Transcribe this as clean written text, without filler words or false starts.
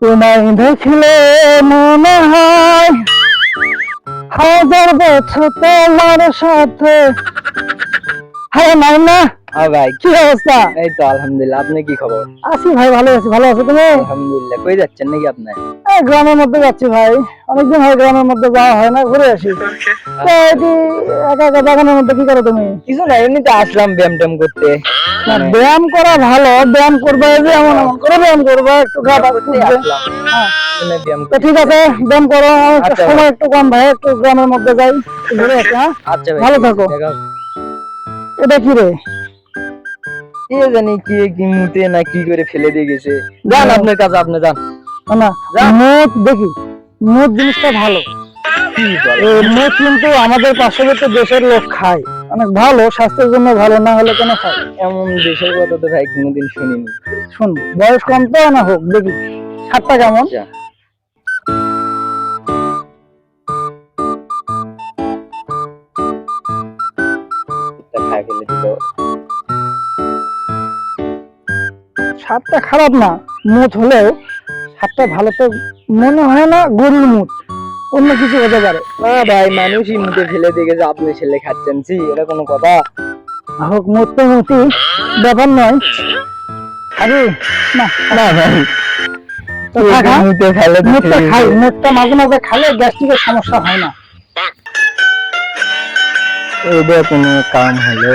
তোমায় দেখলে মনে হয় হাজার বছর তোমার সাথে। হ্যাঁ নাইমা, হ্যাঁ ভাই, কি অবস্থা? এই তো আলহামদুলিল্লাহ। আপনি কি খবর? আছি ভাই, ভালো আছি। ভালো আছো তুমি? আলহামদুলিল্লাহ। কই যাচ্ছেন নাকি আপনি? এই গ্রামের মধ্যে যাচ্ছি ভাই, অনেকদিন হয় গ্রামের মধ্যে যাওয়া হয় না, ঘুরে আসি। তো এটি একা একা বাগানের মধ্যে কি করো তুমি? কিছু না, এমনিতে আসলাম ব্যায়াম ট্যাম করতে। না, ব্যায়াম করা ভালো, ব্যায়াম করবে যে এমন এমন করে ব্যায়াম করবে, একটু গাটা করতেই ফুটবে। আসলাম। হ্যাঁ, শুনে ব্যায়াম তো ঠিক আছে, ব্যায়াম করো। আমার একটু আচ্ছা সময় একটু কম ভাই, একটু গ্রামের মধ্যে যাই, একটু ঘুরে আসি। হ্যাঁ, আচ্ছা ভাই, ভালো ঠিক আছে, থাকো। দেখা হবে। এটা কি রে? কে জানি কি কি মুতে না কি করে ফেলে দিয়ে গেছে। যান আপনার কাছে, আপনি যান। না, যা। মুখ দেখি, মুখ জিনিসটা ভালো। কি বলে? এই মুখ কিন্তু আমাদের পার্শ্ববর্তী দেশের লোক খায়, অনেক ভালো, স্বাস্থ্যের জন্য ভালো, না হলে কেন খায়? এমন দেশের কথা তো ভাই কোনোদিন শুনিনি। শুন, বয়স কম তো, না হোক দেখি স্বাদটা কেমন। আচ্ছা, এটা খাই ফেলে দিল। স্বাদটা খারাপ না, মুখ হলেও স্বাদটা ভালো তো মনে হয় না। গরুর মুখ, অন্য কিছু হতে পারে। না ভাই, মানুষই মুতে ফেলে দিয়ে গেছে, আপনি ছেলে খাচ্ছেন, জি এটা কোনো কথা? হোক, মুখ তো মুখই, ব্যাপার নয়। আরে না, না ভাই, তো থাক, হ্যাঁ? মুতে ফেলে মুখটা দিচ্ছে। খাই, মুখটা মাঝে মাঝে খালে গ্যাস্ট্রিকের সমস্যা হয় না। এটা কোনো কাম হলো?